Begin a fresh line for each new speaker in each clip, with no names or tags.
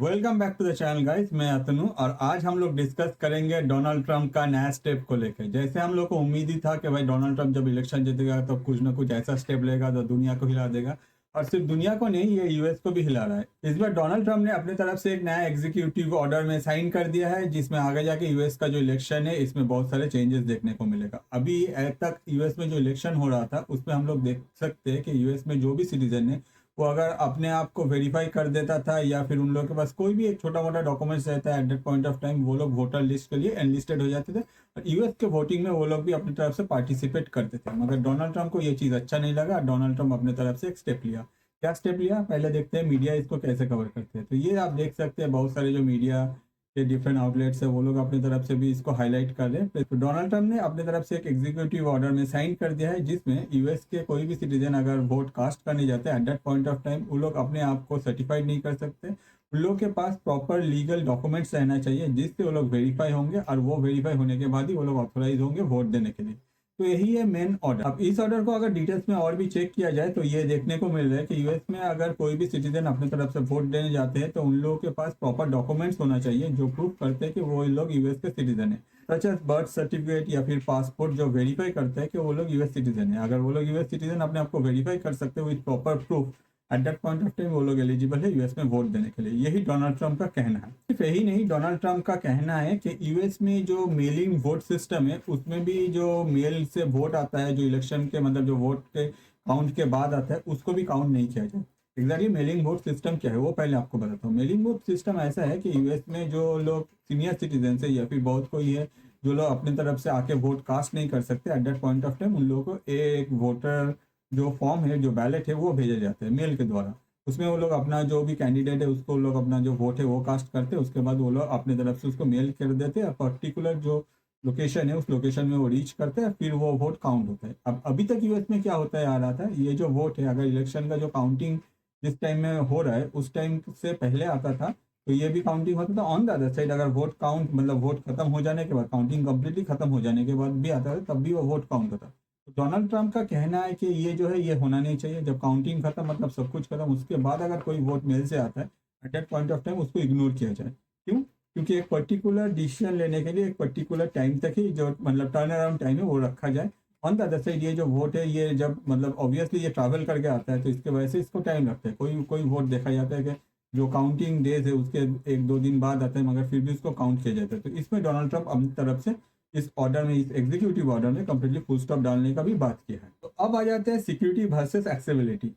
Welcome back to the channel guys. मैं अतनु और आज हम लोग डिस्कस करेंगे डोनाल्ड ट्रंप का नया स्टेप को लेकर। जैसे हम लोग को उम्मीद ही था कि भाई डोनाल्ड ट्रंप जब इलेक्शन जीतेगा तो कुछ ना कुछ ऐसा स्टेप लेगा जो दुनिया को हिला देगा, और सिर्फ दुनिया को नहीं, ये यूएस को भी हिला रहा है। इस बार डोनाल्ड ट्रंप ने अपनी तरफ से एक नया एग्जीक्यूटिव ऑर्डर में साइन कर दिया है, जिसमें आगे जाके यूएस का जो इलेक्शन है इसमें बहुत सारे चेंजेस देखने को मिलेगा। अभी तक यूएस में जो इलेक्शन हो रहा था उसमें हम लोग देख सकते हैं कि यूएस में जो भी सिटीजन है वो अगर अपने आप को वेरीफाई कर देता था या फिर उन लोगों के पास कोई भी एक छोटा मोटा डॉक्यूमेंट्स रहता है, at that point of time वो लोग वोटर लिस्ट के लिए एनलिस्टेड हो जाते थे और यूएस के वोटिंग में वो लोग भी अपनी तरफ से पार्टिसिपेट करते थे। मगर डोनाल्ड ट्रंप को ये चीज़ अच्छा नहीं लगा। डोनाल्ड ट्रंप अपने तरफ से एक स्टेप लिया। क्या स्टेप लिया पहले देखते हैं। मीडिया इसको कैसे कवर करते हैं, तो ये आप देख सकते हैं बहुत सारे जो मीडिया के डिफरेंट आउटलेट्स है वो लोग अपनी तरफ से भी इसको हाईलाइट कर रहे हैं। तो डोनाल्ड ट्रंप ने अपनी तरफ से एक एग्जीक्यूटिव ऑर्डर में साइन कर दिया है, जिसमें यूएस के कोई भी सिटीजन अगर वोट कास्ट करने जाते हैं at that point of time वो लोग अपने आप को सर्टिफाइड नहीं कर सकते। उन लोग के पास प्रॉपर लीगल डॉक्यूमेंट्स रहना चाहिए जिससे वो लोग वेरीफाई होंगे, और वो वेरीफाई होने के बाद ही वो लोग ऑथोराइज होंगे वोट देने के लिए। तो यही है मेन ऑर्डर। अब इस ऑर्डर को अगर डिटेल्स में और भी चेक किया जाए तो ये देखने को मिल रहा है कि यूएस में अगर कोई भी सिटीजन अपनी तरफ से वोट देने जाते हैं तो उन लोगों के पास प्रॉपर डॉक्यूमेंट्स होना चाहिए जो प्रूफ करते हैं कि वो लोग यूएस के सिटीजन है, सच एज बर्थ सर्टिफिकेट या फिर पासपोर्ट, जो वेरीफाई करते हैं कि वो लोग यूएस सिटीजन है। अगर वो लोग यूएस सिटीजन अपने आप को वेरीफाई कर सकते हैं with proper proof, at that point of time वो लोग एलिजिबल है यूएस में वोट देने के लिए। यही डोनाल्ड ट्रंप का कहना है। सिर्फ यही नहीं, डोनाल्ड ट्रंप का कहना है कि यूएस में जो मेलिंग वोट सिस्टम है उसमें भी जो मेल से वोट आता है, जो इलेक्शन के मतलब जो वोट के काउंट के बाद आता है उसको भी काउंट नहीं किया जाए। एग्जैक्टली मेलिंग वोट सिस्टम क्या है वो पहले आपको बताता हूँ। मेलिंग वोट सिस्टम ऐसा है कि यूएस में जो लोग सीनियर सिटीजन है या फिर बहुत कोई है जो लोग अपनी तरफ से आके वोट कास्ट नहीं कर सकते, at that point of time उन लोगों को एक वोटर जो फॉर्म है, जो बैलेट है, वो भेजे जाते हैं मेल के द्वारा। उसमें वो लोग अपना जो भी कैंडिडेट है उसको लोग अपना जो वोट है वो कास्ट करते हैं। उसके बाद वो लोग अपनी तरफ से उसको मेल कर देते हैं, पर्टिकुलर जो लोकेशन है उस लोकेशन में वो रीच करते हैं, फिर वो वोट काउंट होता है। अब अभी तक यूएस में क्या होता है आ रहा था, ये जो वोट है अगर इलेक्शन का जो काउंटिंग जिस टाइम में हो रहा है उस टाइम से पहले आता था तो ये भी काउंटिंग होता था। ऑन द अदर साइड अगर वोट काउंट मतलब वोट खत्म हो जाने के बाद, काउंटिंग कंप्लीटली खत्म हो जाने के बाद भी आता था, तब भी वो वोट काउंट होता। तो डोनाल्ड ट्रंप का कहना है कि ये जो है ये होना नहीं चाहिए। जब काउंटिंग खत्म मतलब सब कुछ खत्म, उसके बाद अगर कोई वोट मेल से आता है at that point of time उसको इग्नोर किया जाए। क्यों? क्योंकि एक पर्टिकुलर डिसीजन लेने के लिए एक पर्टिकुलर टाइम तक ही जो मतलब टर्न अराउंड टाइम है वो रखा जाए। ऑन द अदर साइड ये जो वोट है ये जब मतलब ऑब्वियसली ये ट्रैवल करके आता है तो इसके वजह से इसको टाइम लगता है। कोई कोई वोट देखा जाता है कि जो काउंटिंग डेज है उसके एक दो दिन बाद आता है, मगर फिर भी उसको काउंट किया जाता है। तो इसमें डोनाल्ड ट्रंप अपनी तरफ से इस ऑर्डर में, इस एग्जीक्यूटिव ऑर्डर में कंप्लीटली फुल स्टॉप डालने का भी बात किया है। तो अब आ जाते हैं security versus accessibility.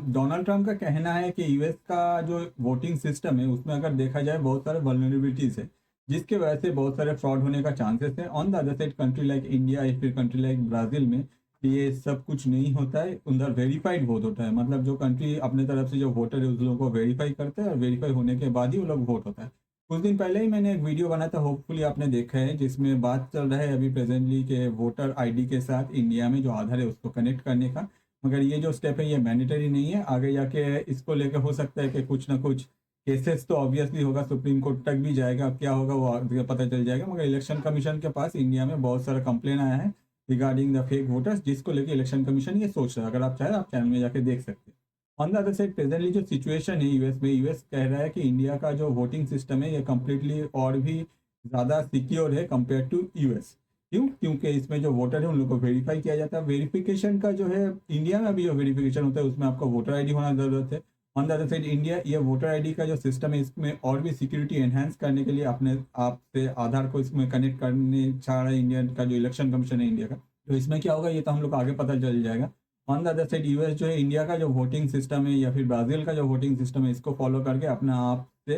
Donald Trump का कहना है कि यूएस का जो वोटिंग सिस्टम है उसमें अगर देखा जाए बहुत सारे वल्नरेबिलिटीज है जिसके वजह से बहुत सारे फ्रॉड होने का चांसेस है। On the other side country like India या फिर कंट्री लाइक ब्राज़ील में ये सब कुछ नहीं होता है। उधर वेरीफाइड वोट होता है, मतलब जो कंट्री अपने तरफ से जो वोटर है उस लोगों को वेरीफाई करते हैं और वेरीफाई होने के बाद ही वो लोग वोट होता है। कुछ दिन पहले ही मैंने एक वीडियो बनाया था, होपफुली आपने देखा है, जिसमें बात चल रहा है अभी प्रेजेंटली के वोटर आईडी के साथ इंडिया में जो आधार है उसको कनेक्ट करने का। मगर ये जो स्टेप है ये मैंडेटरी नहीं है। आगे जाके इसको लेकर हो सकता है कि कुछ ना कुछ केसेस तो ऑब्वियसली होगा, सुप्रीम कोर्ट तक भी जाएगा। अब क्या होगा वो आगे पता चल जाएगा। मगर इलेक्शन कमीशन के पास इंडिया में बहुत सारा कंप्लेन आया है रिगार्डिंग द फेक वोटर्स, जिसको लेकर इलेक्शन कमीशन ये सोच रहा है। अगर आप चाहें आप चैनल में जाके देख सकते हैं। On the other side presently जो सिचुएशन है यूएस में, यूएस कह रहा है कि इंडिया का जो वोटिंग सिस्टम है ये कम्प्लीटली और भी ज़्यादा सिक्योर है कंपेयर टू यूएस। क्यों? क्योंकि इसमें जो वोटर है उन लोगों को वेरीफाई किया जाता है। वेरिफिकेशन का जो है इंडिया में अभी जो वेरिफिकेशन होता है उसमें आपको वोटर आईडी होना ज़रूरत है। On the other side India ये वोटर आईडी का जो सिस्टम है इसमें और भी सिक्योरिटी एनहेंस करने के लिए अपने आप से आधार को इसमें कनेक्ट करने चाह रहा है इंडिया का जो इलेक्शन कमीशन है इंडिया का। तो इसमें क्या होगा ये तो हम लोग को आगे पता चल जाएगा। On the other side US जो है इंडिया का जो वोटिंग सिस्टम है या फिर ब्राज़ील का जो वोटिंग सिस्टम है इसको फॉलो करके अपना आप से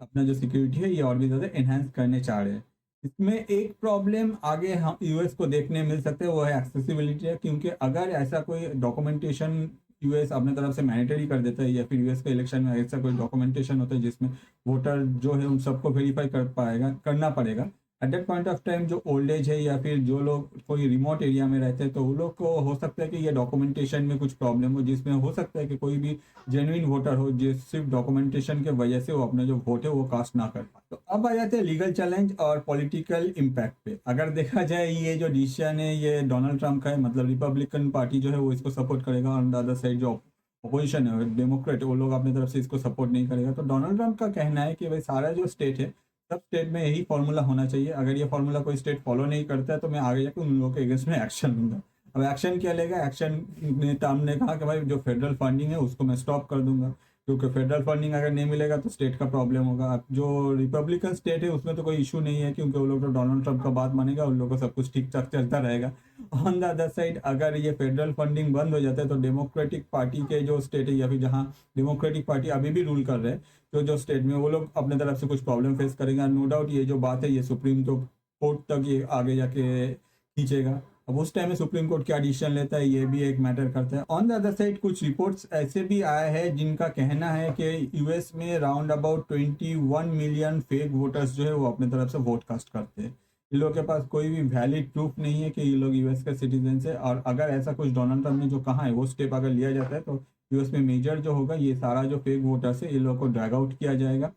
अपना जो सिक्योरिटी है ये और भी ज़्यादा एनहांस करने चाह रहे हैं। इसमें एक प्रॉब्लम आगे हम यूएस को देखने मिल सकते हैं, वो है एक्सेसिबिलिटी है। क्योंकि अगर ऐसा कोई डॉक्यूमेंटेशन यूएस अपने तरफ से मैंडेटरी कर देता है या फिर यूएस के इलेक्शन में ऐसा कोई डॉक्यूमेंटेशन होता है जिसमें वोटर जो है उन सबको वेरीफाई करना पड़ेगा, at that point of time जो ओल्ड एज है या फिर जो लोग कोई रिमोट एरिया में रहते हैं तो वो लोग को हो सकता है कि ये डॉक्यूमेंटेशन में कुछ प्रॉब्लम हो, जिसमें हो सकता है कि कोई भी जेन्युइन वोटर हो जो सिर्फ डॉक्यूमेंटेशन के वजह से वो अपना जो वोट है वो कास्ट ना कर पाए। तो अब आ जाते हैं लीगल चैलेंज और पॉलिटिकल इम्पैक्ट पे। अगर देखा जाए ये जो डिसीजन है ये डोनाल्ड ट्रंप का है, मतलब रिपब्लिकन पार्टी जो है वो इसको सपोर्ट करेगा। ऑन द अदर साइड जो अपोजिशन है डेमोक्रेट, वो लोग अपनी तरफ से इसको सपोर्ट नहीं करेगा। तो डोनाल्ड ट्रंप का कहना है कि भाई सारा जो स्टेट है, सब स्टेट में यही फॉर्मूला होना चाहिए, अगर ये फॉर्मूला कोई स्टेट फॉलो नहीं करता है तो मैं आगे जाकर उन लोगों के अगेंस्ट में एक्शन लूंगा। अब एक्शन क्या लेगा? एक्शन ने ट्रम्प ने कहा कि भाई जो फेडरल फंडिंग है उसको मैं स्टॉप कर दूंगा, क्योंकि फेडरल फंडिंग अगर नहीं मिलेगा तो स्टेट का प्रॉब्लम होगा। अब जो रिपब्लिकन स्टेट है उसमें तो कोई इशू नहीं है, क्योंकि वो लोग तो डोनाल्ड ट्रंप का बात मानेगा, उन लोगों को सब कुछ ठीक ठाक चलता रहेगा। ऑन द अदर साइड अगर ये फेडरल फंडिंग बंद हो जाता है तो डेमोक्रेटिक पार्टी के जो स्टेट है, या फिर जहाँ डेमोक्रेटिक पार्टी अभी भी रूल कर रहे हैं, तो जो स्टेट में वो लोग अपने तरफ से कुछ प्रॉब्लम फेस करेंगे। नो डाउट ये जो बात है ये सुप्रीम तो कोर्ट तक ये आगे जाके खींचेगा। अब उस टाइम में सुप्रीम कोर्ट क्या डिसीजन लेता है ये भी एक मैटर करता है। ऑन द अदर साइड कुछ रिपोर्ट्स ऐसे भी आए हैं जिनका कहना है कि यूएस में round about 21 million fake voters जो है वो अपने तरफ से वोट कास्ट करते हैं। इन लोगों के पास कोई भी वैलिड प्रूफ नहीं है कि ये लोग यूएस के सिटीजन है, और अगर ऐसा कुछ डोनाल्ड ट्रंप ने जो कहा है वो स्टेप अगर लिया जाता है तो यूएस में मेजर जो होगा ये सारा जो फेक वोटर्स है इन लोगों को ड्रैग आउट किया जाएगा।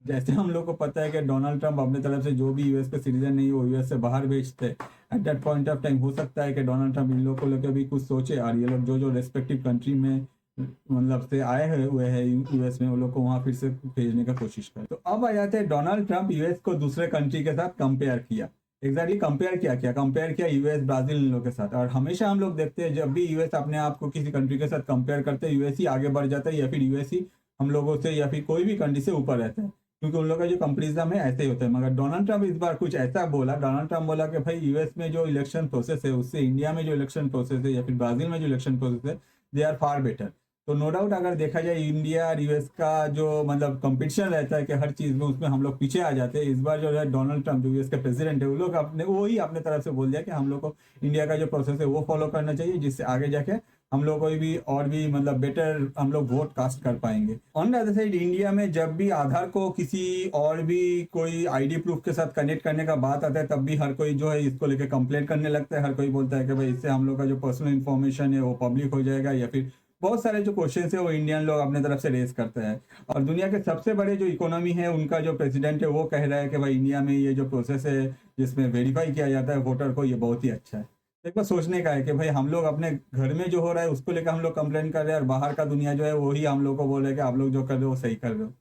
जैसे हम लोग को पता है कि डोनाल्ड ट्रंप अपने तरफ से जो भी यूएस के सिटीजन नहीं है वो यूएस से बाहर भेजते हैं। At that point of time हो सकता है कि डोनाल्ड ट्रंप इन लोगों को लेकर भी कुछ सोचे, और ये लोग जो जो रेस्पेक्टिव कंट्री में मतलब से आए हुए हैं यूएस में, वो लोग को वहां फिर से भेजने का कोशिश करें। तो अब आ जाते हैं डोनाल्ड ट्रंप यूएस को दूसरे कंट्री के साथ कंपेयर किया। एग्जैक्टली कंपेयर कंपेयर किया यूएस ब्राजील इन लोग के साथ। और हमेशा हम लोग देखते हैं जब भी यूएस अपने आप को किसी कंट्री के साथ कंपेयर करते हैं यूएस ही आगे बढ़ जाता है, या फिर यूएस ही हम लोगों से या फिर कोई भी कंट्री से ऊपर रहता है, क्योंकि उन लोग का जो कंपेरिजन है ऐसे ही होता है। मगर डोनाल्ड ट्रंप इस बार कुछ ऐसा बोला, डोनाल्ड ट्रंप बोला कि भाई यूएस में जो इलेक्शन प्रोसेस है उससे इंडिया में जो इलेक्शन प्रोसेस है या फिर ब्राजील में जो इलेक्शन प्रोसेस है दे आर फार बेटर। तो नो डाउट अगर देखा जाए इंडिया और यूएस का जो मतलब कंपटीशन रहता है कि हर चीज़ में, उसमें हम लोग पीछे आ जाते हैं। इस बार जो है डोनाल्ड ट्रंप जो यूएस के प्रेसिडेंट है वो लोग अपने वो ही अपने तरफ से बोल दिया कि हम लोग को इंडिया का जो प्रोसेस है वो फॉलो करना चाहिए, जिससे आगे जाके हम लोग को भी और भी मतलब बेटर हम लोग वोट कास्ट कर पाएंगे। On the other side India में जब भी आधार को किसी और भी कोई आईडी प्रूफ के साथ कनेक्ट करने का बात आता है तब भी हर कोई जो है इसको लेकर कंप्लेंट करने लगता है। हर कोई बोलता है कि भाई इससे हम लोग का जो पर्सनल इन्फॉर्मेशन है वो पब्लिक हो जाएगा, या फिर बहुत सारे जो क्वेश्चन है वो इंडियन लोग अपने तरफ से रेज करते हैं। और दुनिया के सबसे बड़े जो इकोनॉमी है उनका जो प्रेसिडेंट है वो कह रहा है कि भाई इंडिया में ये जो प्रोसेस है जिसमें वेरीफाई किया जाता है वोटर को, ये बहुत ही अच्छा है। एक बार सोचने का है कि भाई हम लोग अपने घर में जो हो रहा है उसको लेकर हम लोग कंप्लेन कर रहे हैं, और बाहर का दुनिया जो है वही हम लोग को बोल रहे हैं कि आप लोग जो कर रहे हो वो सही कर रहे हो।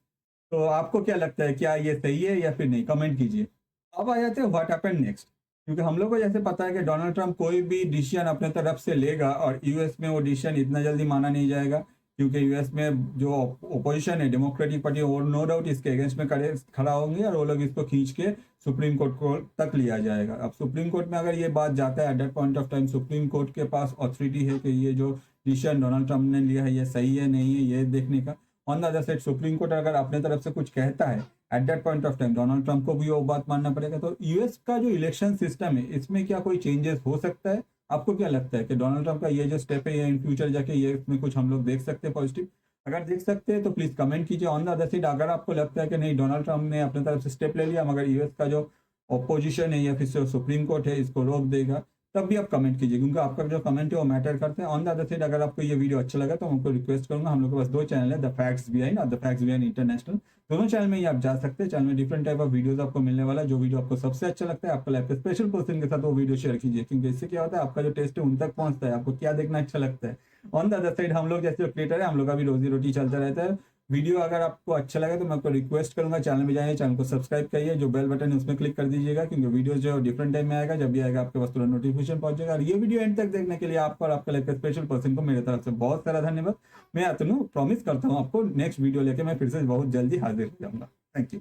तो आपको क्या लगता है, क्या ये सही है या फिर नहीं? कमेंट कीजिए। अब आ जाते हैं व्हाट हैपेंड नेक्स्ट, क्योंकि हम लोग को जैसे पता है कि डोनाल्ड ट्रंप कोई भी डिसीजन अपने तरफ से लेगा और यूएस में वो डिसीजन इतना जल्दी माना नहीं जाएगा, क्योंकि यूएस में जो ओपोजिशन है डेमोक्रेटिक पार्टी वो नो डाउट इसके अगेंस्ट में खड़ा होंगे, और वो लोग इसको खींच के सुप्रीम कोर्ट को तक लिया जाएगा। अब सुप्रीम कोर्ट में अगर ये बात जाता है at that point of time supreme court के पास अथॉरिटी है कि ये जो डिसीजन डोनाल्ड ट्रंप ने लिया है ये सही है नहीं है ये देखने का। On the other side supreme court अगर अपने तरफ से कुछ कहता है at that point of time Donald Trump को भी वो बात मानना पड़ेगा। तो यूएस का जो इलेक्शन सिस्टम है इसमें क्या कोई चेंजेस हो सकता है? आपको क्या लगता है कि डोनाल्ड ट्रंप का ये जो स्टेप है ये इन फ्यूचर जाके ये इसमें कुछ हम लोग देख सकते हैं पॉजिटिव? अगर देख सकते हैं तो प्लीज कमेंट कीजिए। ऑन द अदर साइड अगर आपको लगता है कि नहीं डोनाल्ड ट्रंप ने अपने तरफ से स्टेप ले लिया मगर यूएस का जो ऑपोजिशन है या फिर सुप्रीम कोर्ट है इसको रोक देगा, तब भी आप कमेंट कीजिए, क्योंकि आपका जो कमेंट है वो मैटर करते हैं। ऑन द अदर साइड अगर आपको ये वीडियो अच्छा लगा तो मैं आपको रिक्वेस्ट करूंगा, हम लोग के पास दो चैनल है, द फैक्ट्स बिहाइंड और द फैक्ट्स बिहाइंड इंटरनेशनल। दोनों चैनल में ही आप जा सकते हैं। चैनल में डिफरेंट टाइप ऑफ वीडियोस आपको मिलने वाला है। जो वीडियो आपको सबसे अच्छा लगता है आपका लाइफ के स्पेशल पर्सन के साथ वो वीडियो शेयर कीजिए, क्योंकि इससे क्या होता है आपका जो टेस्ट है उन तक पहुंचता है, आपको क्या देखना अच्छा लगता है। ऑन द अदर साइड हम लोग जैसे क्रिएटर है हम लोग का भी रोजी रोटी चलता रहता है। वीडियो अगर आपको अच्छा लगे तो मैं आपको रिक्वेस्ट करूंगा चैनल में जाइए, चैनल को सब्सक्राइब करिए, जो बेल बटन है उसमें क्लिक कर दीजिएगा, क्योंकि वीडियो जो डिफरेंट टाइम में आएगा, जब भी आएगा आपके पास तुरंत नोटिफिकेशन पहुंचेगा। और ये वीडियो एंड तक देखने के लिए आपका और आपका लाइफ के स्पेशल पर्सन को मेरे तरफ से बहुत सारा धन्यवाद। मैं अतनु प्रॉमिस करता हूँ आपको नेक्स्ट वीडियो लेके मैं फिर से बहुत जल्दी हाजिर हो जाऊंगा। Thank you.